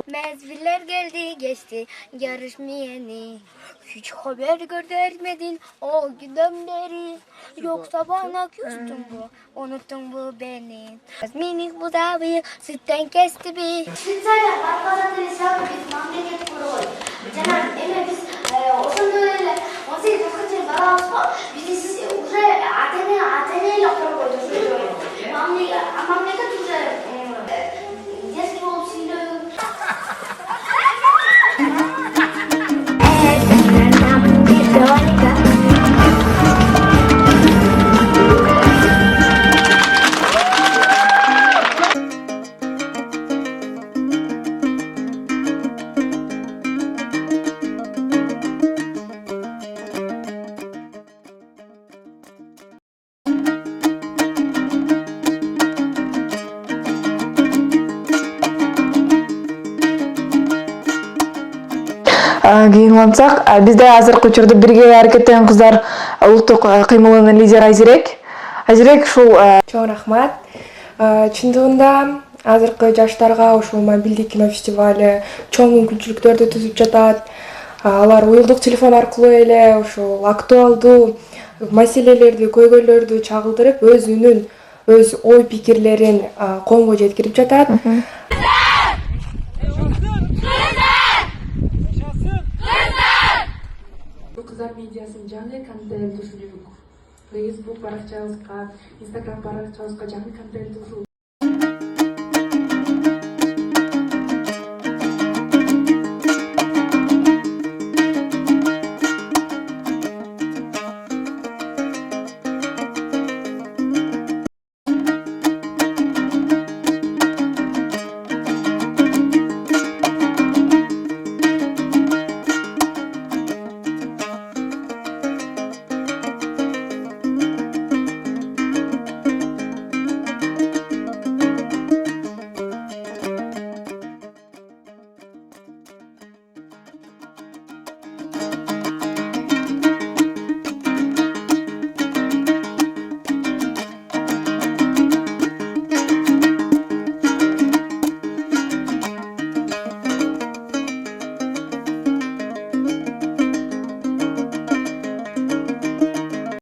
Mezviller geldi geçti görüşmeyeni. Hiç haber göndermedin o günden beri. Yoksa bana küstün bu, unuttun bu beni. Minik budağı sütten kesti bir. Şvitsarya Barbara'da hesabı biz memleket kuruyor. Canan eme biz osanda öyle 18 yıl beraber biz Athena ile kuruyor. Memleket güzel. Eski olsaydı Кийин улантсак, бизде азыркы учурда бирге аракеттенген кыздар улуттук кыймылынын лидери Айзирек. Айзирек ушул Чоң рахмат. Чындыгында азыркы жаштарга ушул мобилдик кино фестивалы чоң мүмкүнчүлүктөрдү түзүп жатат. Алар уюлдук телефон аркылуу эле ушул актуалдуу маселелерди, көйгөйлөрдү чагылдырып, өз үнүн, өз ой пикирлерин коомго жеткирип жатат. Кыздар медиасын жаңы контент ушул Facebook баракчабызга, Instagram баракчабызга жаңы контент ушул